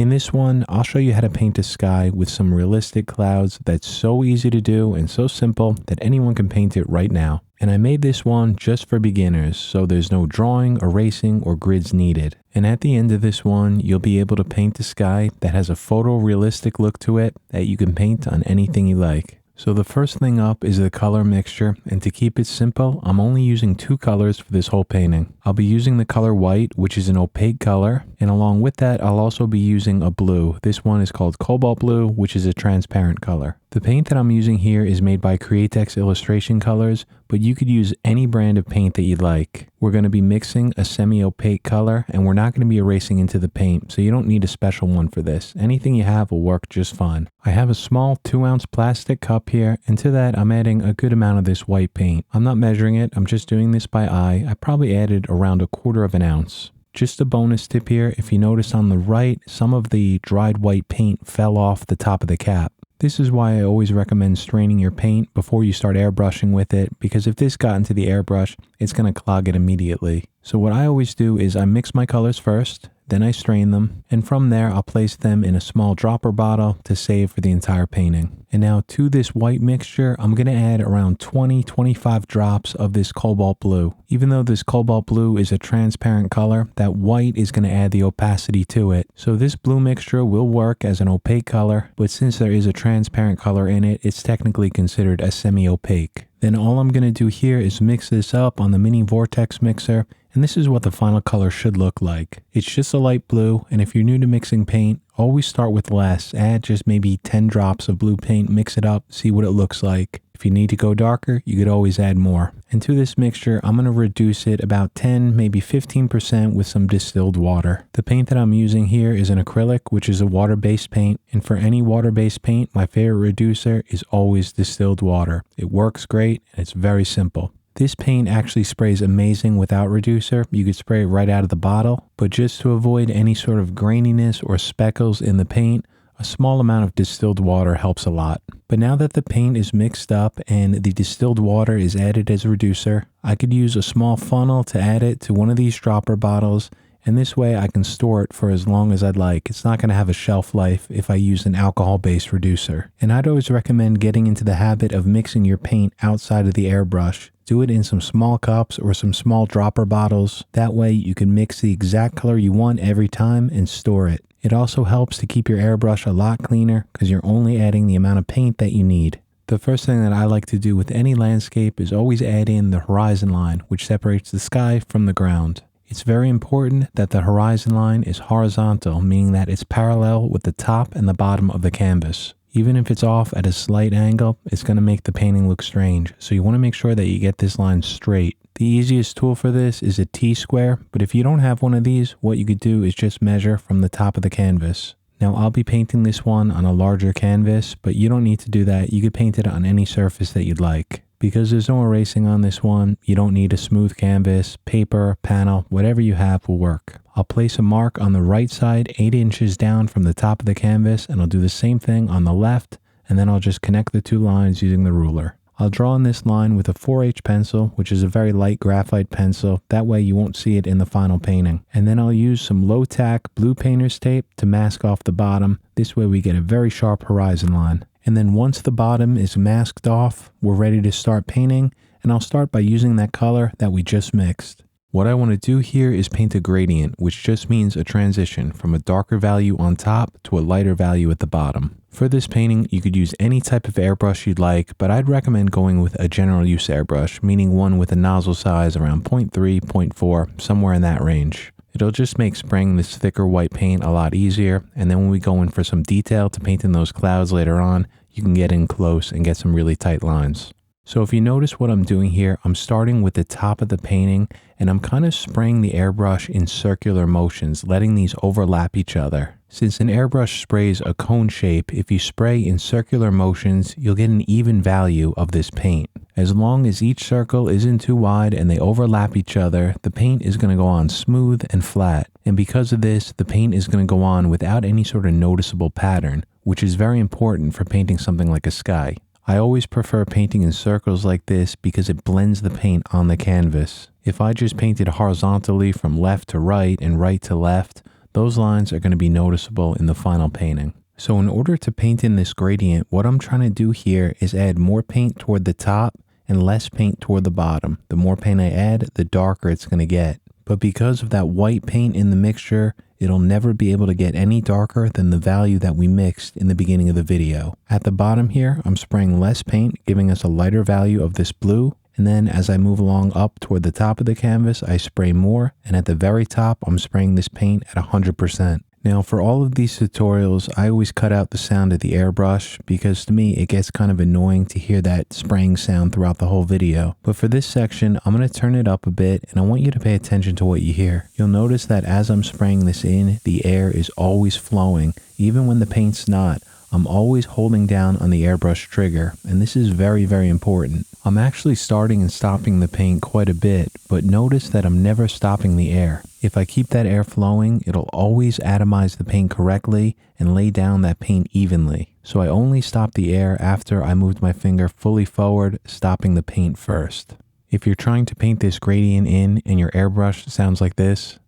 In this one, I'll show you how to paint a sky with some realistic clouds that's so easy to do and so simple that anyone can paint it right now. And I made this one just for beginners, so there's no drawing, erasing, or grids needed. And at the end of this one, you'll be able to paint a sky that has a photorealistic look to it that you can paint on anything you like. So the first thing up is the color mixture, and to keep it simple, I'm only using 2 colors for this whole painting. I'll be using the color white, which is an opaque color, and along with that, I'll also be using a blue. This one is called cobalt blue, which is a transparent color. The paint that I'm using here is made by Createx Illustration Colors, but you could use any brand of paint that you'd like. We're going to be mixing a semi-opaque color, and we're not going to be erasing into the paint, so you don't need a special one for this. Anything you have will work just fine. I have a small 2-ounce plastic cup here, and to that I'm adding a good amount of this white paint. I'm not measuring it, I'm just doing this by eye. I probably added around 1/4 ounce. Just a bonus tip here, if you notice on the right, some of the dried white paint fell off the top of the cap. This is why I always recommend straining your paint before you start airbrushing with it, because if this got into the airbrush, it's going to clog it immediately. So what I always do is I mix my colors first, then I strain them, and from there I'll place them in a small dropper bottle to save for the entire painting. And now to this white mixture, I'm going to add around 20-25 drops of this cobalt blue. Even though this cobalt blue is a transparent color, that white is going to add the opacity to it. So this blue mixture will work as an opaque color, but since there is a transparent color in it, it's technically considered a semi-opaque. Then all I'm going to do here is mix this up on the mini vortex mixer, and this is what the final color should look like. It's just a light blue, and if you're new to mixing paint, always start with less. Add just maybe 10 drops of blue paint, mix it up, see what it looks like. If you need to go darker, you could always add more. And to this mixture, I'm going to reduce it about 10, maybe 15% with some distilled water. The paint that I'm using here is an acrylic, which is a water-based paint. And for any water-based paint, my favorite reducer is always distilled water. It works great, and it's very simple. This paint actually sprays amazing without reducer. You could spray it right out of the bottle, but just to avoid any sort of graininess or speckles in the paint, a small amount of distilled water helps a lot. But now that the paint is mixed up and the distilled water is added as a reducer, I could use a small funnel to add it to one of these dropper bottles, and this way I can store it for as long as I'd like. It's not going to have a shelf life if I use an alcohol-based reducer. And I'd always recommend getting into the habit of mixing your paint outside of the airbrush. Do it in some small cups or some small dropper bottles. That way you can mix the exact color you want every time and store it. It also helps to keep your airbrush a lot cleaner because you're only adding the amount of paint that you need. The first thing that I like to do with any landscape is always add in the horizon line, which separates the sky from the ground. It's very important that the horizon line is horizontal, meaning that it's parallel with the top and the bottom of the canvas. Even if it's off at a slight angle, it's going to make the painting look strange. So you want to make sure that you get this line straight. The easiest tool for this is a T-square, but if you don't have one of these, what you could do is just measure from the top of the canvas. Now I'll be painting this one on a larger canvas, but you don't need to do that. You could paint it on any surface that you'd like. Because there's no erasing on this one, you don't need a smooth canvas, paper, panel, whatever you have will work. I'll place a mark on the right side 8 inches down from the top of the canvas, and I'll do the same thing on the left, and then I'll just connect the 2 lines using the ruler. I'll draw on this line with a 4H pencil, which is a very light graphite pencil. That way you won't see it in the final painting. And then I'll use some low-tack blue painter's tape to mask off the bottom. This way we get a very sharp horizon line. And then once the bottom is masked off, we're ready to start painting, and I'll start by using that color that we just mixed. What I want to do here is paint a gradient, which just means a transition from a darker value on top to a lighter value at the bottom. For this painting, you could use any type of airbrush you'd like, but I'd recommend going with a general use airbrush, meaning one with a nozzle size around 0.3, 0.4, somewhere in that range. It'll just make spraying this thicker white paint a lot easier, and then when we go in for some detail to paint in those clouds later on, you can get in close and get some really tight lines. So if you notice what I'm doing here, I'm starting with the top of the painting, and I'm kind of spraying the airbrush in circular motions, letting these overlap each other. Since an airbrush sprays a cone shape, if you spray in circular motions, you'll get an even value of this paint. As long as each circle isn't too wide and they overlap each other, the paint is going to go on smooth and flat. And because of this, the paint is going to go on without any sort of noticeable pattern, which is very important for painting something like a sky. I always prefer painting in circles like this because it blends the paint on the canvas. If I just painted horizontally from left to right and right to left, those lines are going to be noticeable in the final painting. So in order to paint in this gradient, what I'm trying to do here is add more paint toward the top and less paint toward the bottom. The more paint I add, the darker it's going to get. But because of that white paint in the mixture, it'll never be able to get any darker than the value that we mixed in the beginning of the video. At the bottom here, I'm spraying less paint, giving us a lighter value of this blue. And then as I move along up toward the top of the canvas, I spray more. And at the very top, I'm spraying this paint at 100%. Now for all of these tutorials, I always cut out the sound of the airbrush because to me, it gets kind of annoying to hear that spraying sound throughout the whole video. But for this section, I'm going to turn it up a bit and I want you to pay attention to what you hear. You'll notice that as I'm spraying this in, the air is always flowing. Even when the paint's not, I'm always holding down on the airbrush trigger, and this is very, very important. I'm actually starting and stopping the paint quite a bit, but notice that I'm never stopping the air. If I keep that air flowing, it'll always atomize the paint correctly and lay down that paint evenly. So I only stop the air after I moved my finger fully forward, stopping the paint first. If you're trying to paint this gradient in and your airbrush sounds like this,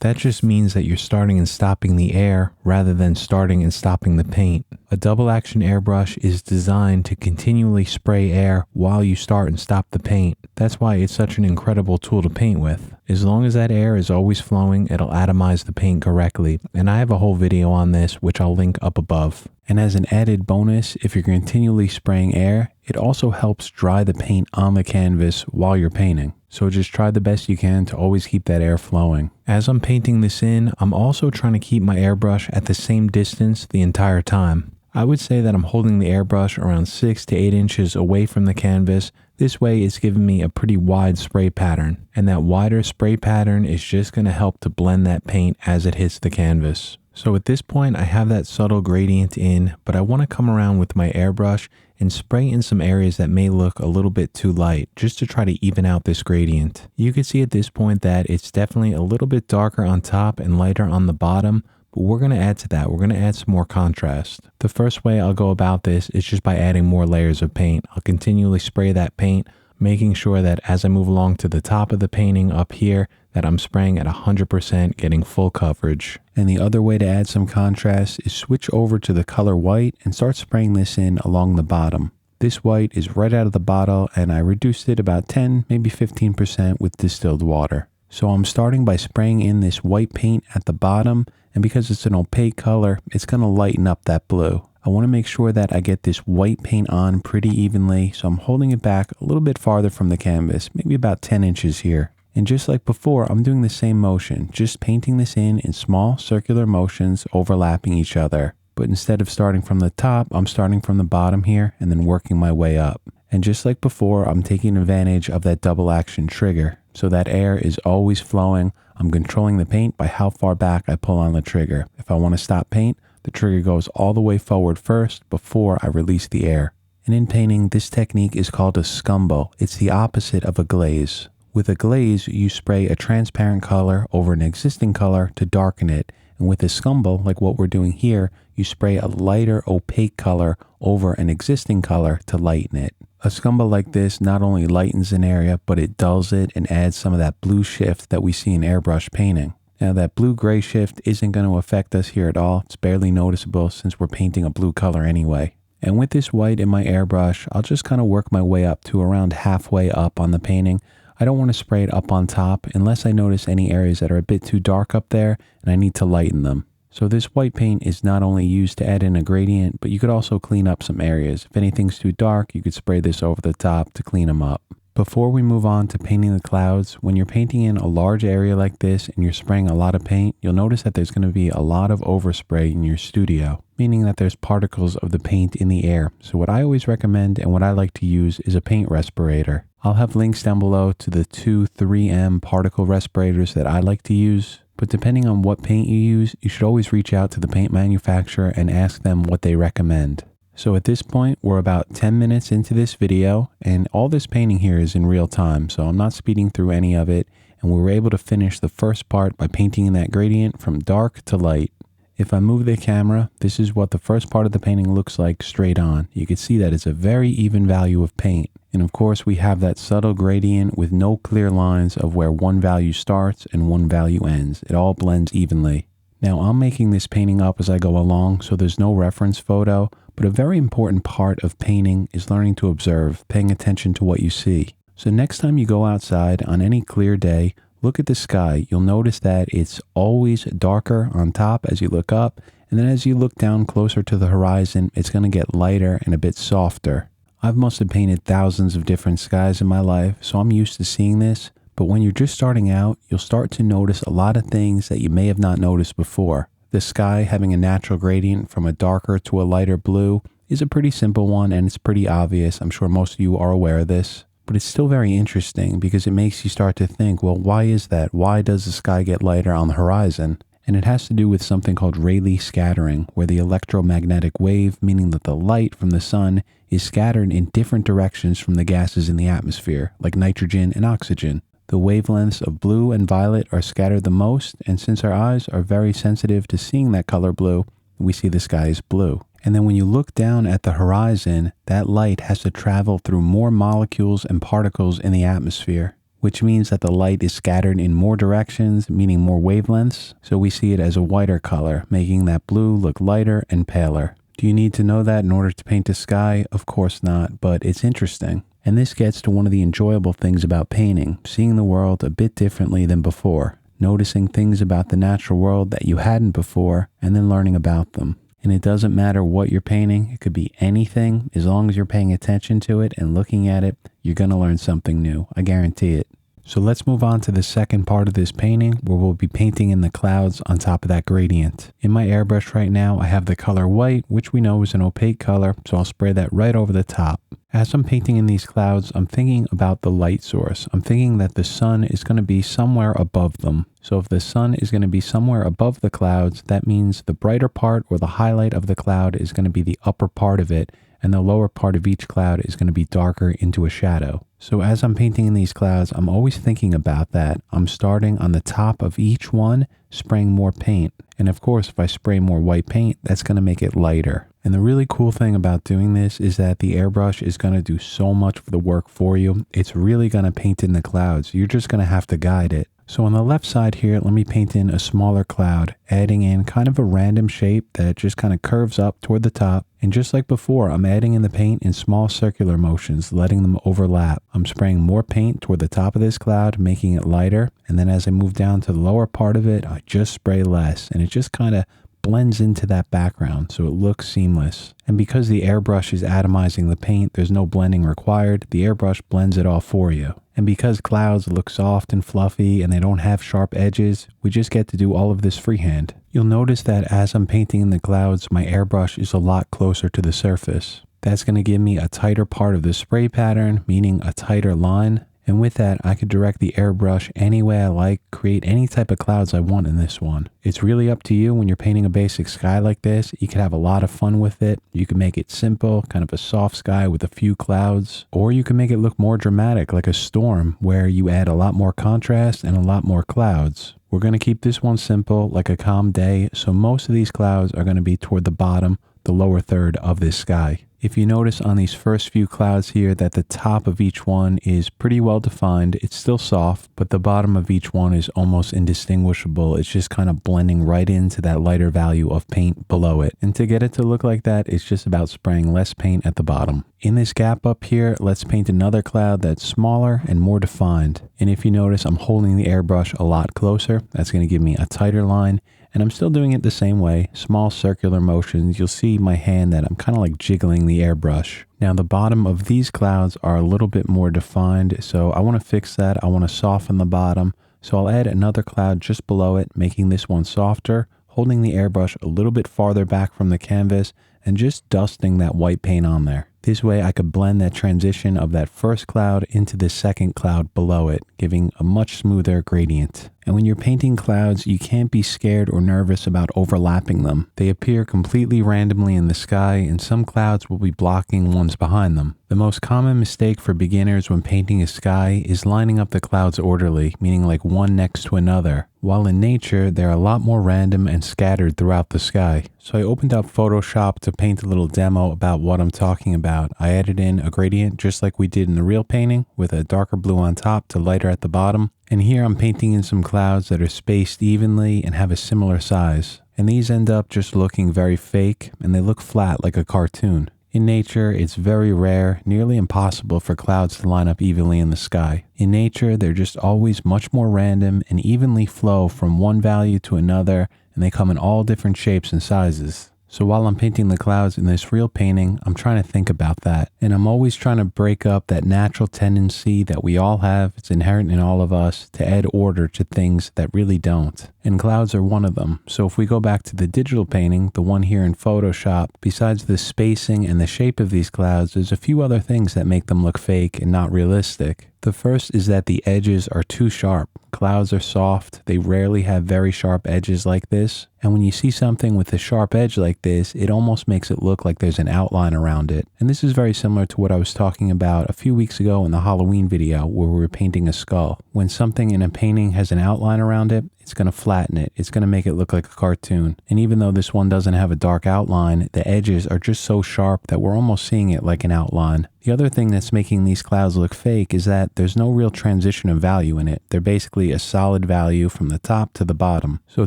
that just means that you're starting and stopping the air rather than starting and stopping the paint. A double action airbrush is designed to continually spray air while you start and stop the paint. That's why it's such an incredible tool to paint with. As long as that air is always flowing, it'll atomize the paint correctly. And I have a whole video on this, which I'll link up above. And as an added bonus, if you're continually spraying air, it also helps dry the paint on the canvas while you're painting. So just try the best you can to always keep that air flowing. As I'm painting this in, I'm also trying to keep my airbrush at the same distance the entire time. I would say that I'm holding the airbrush around 6 to 8 inches away from the canvas. This way it's giving me a pretty wide spray pattern. And that wider spray pattern is just going to help to blend that paint as it hits the canvas. So at this point, I have that subtle gradient in, but I want to come around with my airbrush and spray in some areas that may look a little bit too light, just to try to even out this gradient. You can see at this point that it's definitely a little bit darker on top and lighter on the bottom, but we're going to add to that. We're going to add some more contrast. The first way I'll go about this is just by adding more layers of paint. I'll continually spray that paint, making sure that as I move along to the top of the painting up here, that I'm spraying at 100%, getting full coverage. And the other way to add some contrast is switch over to the color white and start spraying this in along the bottom. This white is right out of the bottle and I reduced it about 10, maybe 15% with distilled water. So I'm starting by spraying in this white paint at the bottom, and because it's an opaque color, it's going to lighten up that blue. I want to make sure that I get this white paint on pretty evenly, so I'm holding it back a little bit farther from the canvas, maybe about 10 inches here. And just like before, I'm doing the same motion, just painting this in small circular motions overlapping each other. But instead of starting from the top, I'm starting from the bottom here and then working my way up. And just like before, I'm taking advantage of that double action trigger. So that air is always flowing. I'm controlling the paint by how far back I pull on the trigger. If I want to stop paint, the trigger goes all the way forward first before I release the air. And in painting, this technique is called a scumbo. It's the opposite of a glaze. With a glaze, you spray a transparent color over an existing color to darken it. And with a scumbo, like what we're doing here, you spray a lighter opaque color over an existing color to lighten it. A scumbo like this not only lightens an area, but it dulls it and adds some of that blue shift that we see in airbrush painting. Now that blue-gray shift isn't going to affect us here at all. It's barely noticeable since we're painting a blue color anyway. And with this white in my airbrush, I'll just kind of work my way up to around halfway up on the painting. I don't want to spray it up on top unless I notice any areas that are a bit too dark up there and I need to lighten them. So this white paint is not only used to add in a gradient, but you could also clean up some areas. If anything's too dark, you could spray this over the top to clean them up. Before we move on to painting the clouds, when you're painting in a large area like this and you're spraying a lot of paint, you'll notice that there's going to be a lot of overspray in your studio, meaning that there's particles of the paint in the air. So what I always recommend and what I like to use is a paint respirator. I'll have links down below to the 3M particle respirators that I like to use. But depending on what paint you use, you should always reach out to the paint manufacturer and ask them what they recommend. So at this point, we're about 10 minutes into this video, and all this painting here is in real time, so I'm not speeding through any of it, and we were able to finish the first part by painting in that gradient from dark to light. If I move the camera, this is what the first part of the painting looks like straight on. You can see that it's a very even value of paint. And of course, we have that subtle gradient with no clear lines of where one value starts and one value ends. It all blends evenly. Now, I'm making this painting up as I go along, so there's no reference photo, but a very important part of painting is learning to observe, paying attention to what you see. So next time you go outside on any clear day, look at the sky. You'll notice that it's always darker on top as you look up, and then as you look down closer to the horizon, it's going to get lighter and a bit softer. I've must have painted thousands of different skies in my life, so I'm used to seeing this, but when you're just starting out, you'll start to notice a lot of things that you may have not noticed before. The sky having a natural gradient from a darker to a lighter blue is a pretty simple one, and it's pretty obvious. I'm sure most of you are aware of this, but it's still very interesting because it makes you start to think, well, why is that? Why does the sky get lighter on the horizon? And it has to do with something called Rayleigh scattering, where the electromagnetic wave, meaning that the light from the sun is scattered in different directions from the gases in the atmosphere, like nitrogen and oxygen. The wavelengths of blue and violet are scattered the most, and since our eyes are very sensitive to seeing that color blue, we see the sky as blue. And then when you look down at the horizon, that light has to travel through more molecules and particles in the atmosphere, which means that the light is scattered in more directions, meaning more wavelengths, so we see it as a whiter color, making that blue look lighter and paler. Do you need to know that in order to paint the sky? Of course not, but it's interesting. And this gets to one of the enjoyable things about painting, seeing the world a bit differently than before, noticing things about the natural world that you hadn't before, and then learning about them. And it doesn't matter what you're painting, it could be anything. As long as you're paying attention to it and looking at it, you're going to learn something new. I guarantee it. So let's move on to the second part of this painting, where we'll be painting in the clouds on top of that gradient. In my airbrush right now, I have the color white, which we know is an opaque color, so I'll spray that right over the top. As I'm painting in these clouds, I'm thinking about the light source. I'm thinking that the sun is going to be somewhere above them. So if the sun is going to be somewhere above the clouds, that means the brighter part or the highlight of the cloud is going to be the upper part of it, and the lower part of each cloud is going to be darker into a shadow. So as I'm painting in these clouds, I'm always thinking about that. I'm starting on the top of each one, spraying more paint. And of course, if I spray more white paint, that's going to make it lighter. And the really cool thing about doing this is that the airbrush is going to do so much of the work for you. It's really going to paint in the clouds. You're just going to have to guide it. So on the left side here, let me paint in a smaller cloud, adding in kind of a random shape that just kind of curves up toward the top. And just like before, I'm adding in the paint in small circular motions, letting them overlap. I'm spraying more paint toward the top of this cloud, making it lighter. And then as I move down to the lower part of it, I just spray less. And it just kind of blends into that background so it looks seamless. And because the airbrush is atomizing the paint, there's no blending required. The airbrush blends it all for you. And because clouds look soft and fluffy and they don't have sharp edges, we just get to do all of this freehand. You'll notice that as I'm painting in the clouds, my airbrush is a lot closer to the surface. That's going to give me a tighter part of the spray pattern, meaning a tighter line. And with that, I could direct the airbrush any way I like, create any type of clouds I want in this one. It's really up to you when you're painting a basic sky like this. You could have a lot of fun with it. You can make it simple, kind of a soft sky with a few clouds, or you can make it look more dramatic like a storm where you add a lot more contrast and a lot more clouds. We're going to keep this one simple, like a calm day, so most of these clouds are going to be toward the bottom, the lower third of this sky. If you notice on these first few clouds here that the top of each one is pretty well defined, it's still soft, but the bottom of each one is almost indistinguishable. It's just kind of blending right into that lighter value of paint below it. And to get it to look like that, it's just about spraying less paint at the bottom. In this gap up here, let's paint another cloud that's smaller and more defined. And if you notice, I'm holding the airbrush a lot closer. That's going to give me a tighter line. And I'm still doing it the same way, small circular motions. You'll see my hand that I'm kind of like jiggling the airbrush. Now the bottom of these clouds are a little bit more defined, so I want to fix that. I want to soften the bottom. So I'll add another cloud just below it, making this one softer, holding the airbrush a little bit farther back from the canvas, and just dusting that white paint on there. This way I could blend that transition of that first cloud into the second cloud below it, giving a much smoother gradient. And when you're painting clouds, you can't be scared or nervous about overlapping them. They appear completely randomly in the sky, and some clouds will be blocking ones behind them. The most common mistake for beginners when painting a sky is lining up the clouds orderly, meaning like one next to another. While in nature, they're a lot more random and scattered throughout the sky. So I opened up Photoshop to paint a little demo about what I'm talking about. I added in a gradient just like we did in the real painting, with a darker blue on top to lighter at the bottom. And here I'm painting in some clouds that are spaced evenly and have a similar size. And these end up just looking very fake, and they look flat like a cartoon. In nature, it's very rare, nearly impossible for clouds to line up evenly in the sky. In nature, they're just always much more random and evenly flow from one value to another, and they come in all different shapes and sizes. So while I'm painting the clouds in this real painting, I'm trying to think about that. And I'm always trying to break up that natural tendency that we all have, it's inherent in all of us, to add order to things that really don't. And clouds are one of them. So if we go back to the digital painting, the one here in Photoshop, besides the spacing and the shape of these clouds, there's a few other things that make them look fake and not realistic. The first is that the edges are too sharp. Clouds are soft. They rarely have very sharp edges like this. And when you see something with a sharp edge like this, it almost makes it look like there's an outline around it. And this is very similar to what I was talking about a few weeks ago in the Halloween video where we were painting a skull. When something in a painting has an outline around it, it's going to flatten it. It's going to make it look like a cartoon. And even though this one doesn't have a dark outline, the edges are just so sharp that we're almost seeing it like an outline. The other thing that's making these clouds look fake is that there's no real transition of value in it. They're basically a solid value from the top to the bottom. So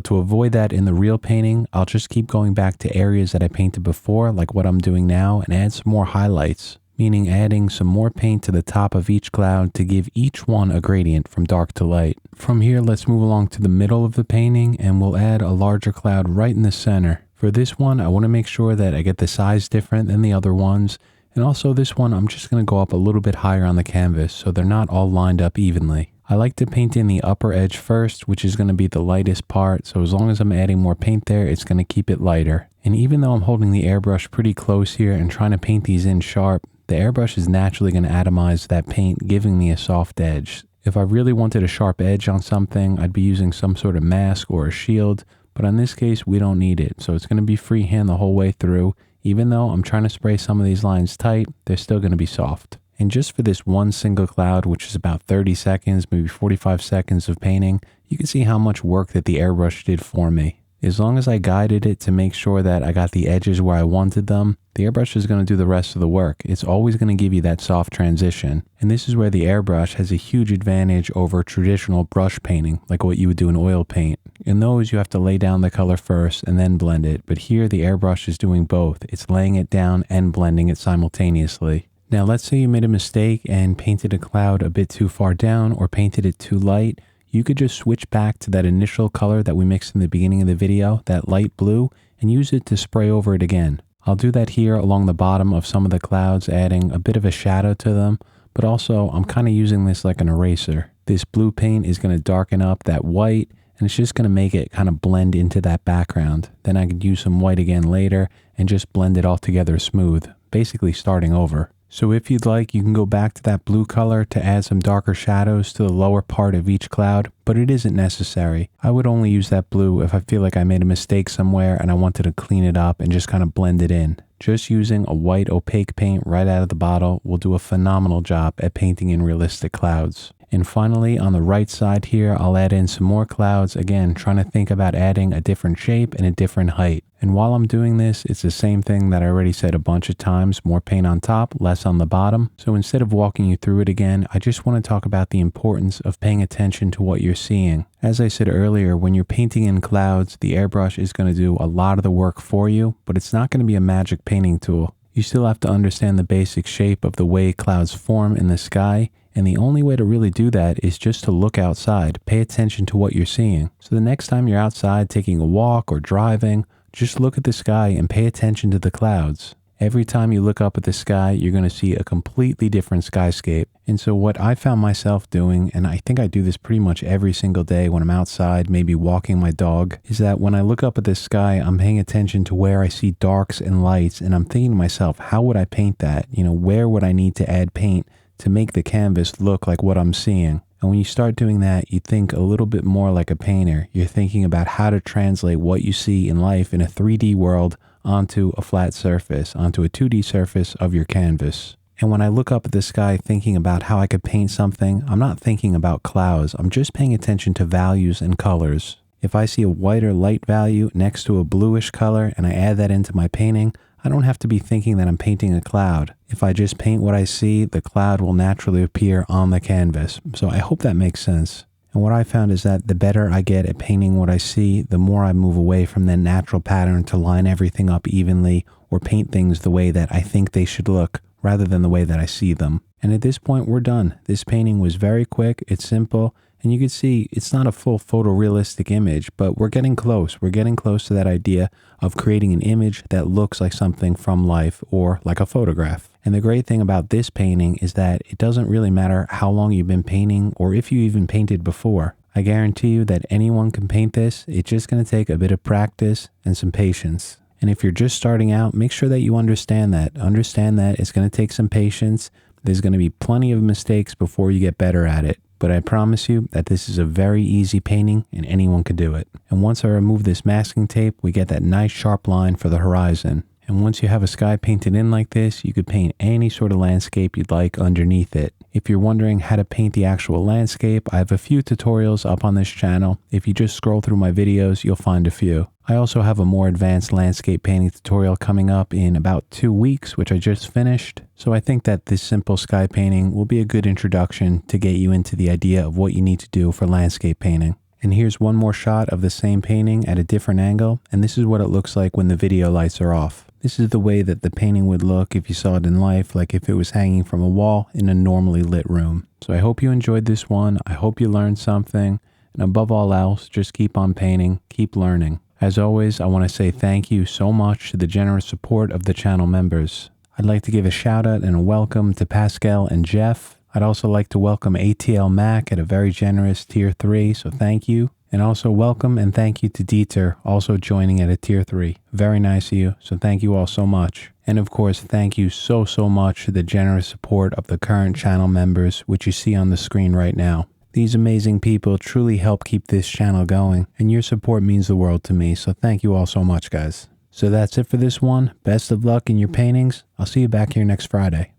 to avoid that in the real painting, I'll just keep going back to areas that I painted before, like what I'm doing now, and add some more highlights. Meaning adding some more paint to the top of each cloud to give each one a gradient from dark to light. From here, let's move along to the middle of the painting, and we'll add a larger cloud right in the center. For this one, I want to make sure that I get the size different than the other ones. And also this one, I'm just going to go up a little bit higher on the canvas so they're not all lined up evenly. I like to paint in the upper edge first, which is going to be the lightest part. So as long as I'm adding more paint there, it's going to keep it lighter. And even though I'm holding the airbrush pretty close here and trying to paint these in sharp, the airbrush is naturally going to atomize that paint, giving me a soft edge. If I really wanted a sharp edge on something, I'd be using some sort of mask or a shield, but in this case, we don't need it. So it's going to be freehand the whole way through. Even though I'm trying to spray some of these lines tight, they're still going to be soft. And just for this one single cloud, which is about 30 seconds, maybe 45 seconds of painting, you can see how much work that the airbrush did for me. As long as I guided it to make sure that I got the edges where I wanted them, the airbrush is going to do the rest of the work. It's always going to give you that soft transition. And this is where the airbrush has a huge advantage over traditional brush painting, like what you would do in oil paint. In those, you have to lay down the color first and then blend it. But here, the airbrush is doing both. It's laying it down and blending it simultaneously. Now, let's say you made a mistake and painted a cloud a bit too far down or painted it too light. You could just switch back to that initial color that we mixed in the beginning of the video, that light blue, and use it to spray over it again. I'll do that here along the bottom of some of the clouds, adding a bit of a shadow to them, but also I'm kind of using this like an eraser. This blue paint is going to darken up that white, and it's just going to make it kind of blend into that background. Then I could use some white again later and just blend it all together smooth, basically starting over. So if you'd like, you can go back to that blue color to add some darker shadows to the lower part of each cloud, but it isn't necessary. I would only use that blue if I feel like I made a mistake somewhere and I wanted to clean it up and just kind of blend it in. Just using a white opaque paint right out of the bottle will do a phenomenal job at painting in realistic clouds. And finally, on the right side here, I'll add in some more clouds, again, trying to think about adding a different shape and a different height. And while I'm doing this, it's the same thing that I already said a bunch of times, more paint on top, less on the bottom. So instead of walking you through it again, I just want to talk about the importance of paying attention to what you're seeing. As I said earlier, when you're painting in clouds, the airbrush is going to do a lot of the work for you, but it's not going to be a magic painting tool. You still have to understand the basic shape of the way clouds form in the sky, and the only way to really do that is just to look outside, pay attention to what you're seeing. So the next time you're outside taking a walk or driving, just look at the sky and pay attention to the clouds. Every time you look up at the sky, you're going to see a completely different skyscape. And so what I found myself doing, and I think I do this pretty much every single day when I'm outside, maybe walking my dog, is that when I look up at the sky, I'm paying attention to where I see darks and lights, and I'm thinking to myself, how would I paint that? Where would I need to add paint to make the canvas look like what I'm seeing? And when you start doing that, you think a little bit more like a painter. You're thinking about how to translate what you see in life in a 3D world onto a flat surface, onto a 2D surface of your canvas. And when I look up at the sky thinking about how I could paint something, I'm not thinking about clouds. I'm just paying attention to values and colors. If I see a white or light value next to a bluish color and I add that into my painting, I don't have to be thinking that I'm painting a cloud. If I just paint what I see, the cloud will naturally appear on the canvas. So I hope that makes sense. And what I found is that the better I get at painting what I see, the more I move away from the natural pattern to line everything up evenly or paint things the way that I think they should look, rather than the way that I see them. And at this point, we're done. This painting was very quick, it's simple, and you can see it's not a full photorealistic image, but we're getting close. We're getting close to that idea of creating an image that looks like something from life or like a photograph. And the great thing about this painting is that it doesn't really matter how long you've been painting or if you even painted before. I guarantee you that anyone can paint this. It's just going to take a bit of practice and some patience. And if you're just starting out, make sure that you understand that. Understand that it's going to take some patience. There's going to be plenty of mistakes before you get better at it. But I promise you that this is a very easy painting and anyone could do it. And once I remove this masking tape, we get that nice sharp line for the horizon. And once you have a sky painted in like this, you could paint any sort of landscape you'd like underneath it. If you're wondering how to paint the actual landscape, I have a few tutorials up on this channel. If you just scroll through my videos, you'll find a few. I also have a more advanced landscape painting tutorial coming up in about 2 weeks, which I just finished. So I think that this simple sky painting will be a good introduction to get you into the idea of what you need to do for landscape painting. And here's one more shot of the same painting at a different angle, and this is what it looks like when the video lights are off. This is the way that the painting would look if you saw it in life, like if it was hanging from a wall in a normally lit room. So I hope you enjoyed this one. I hope you learned something. And above all else, just keep on painting, keep learning. As always, I want to say thank you so much to the generous support of the channel members. I'd like to give a shout out and a welcome to Pascal and Jeff. I'd also like to welcome ATL Mac at a very generous tier 3, so thank you. And also welcome and thank you to Dieter, also joining at a tier 3. Very nice of you, so thank you all so much. And of course, thank you so much to the generous support of the current channel members, which you see on the screen right now. These amazing people truly help keep this channel going, and your support means the world to me, so thank you all so much, guys. So that's it for this one. Best of luck in your paintings. I'll see you back here next Friday.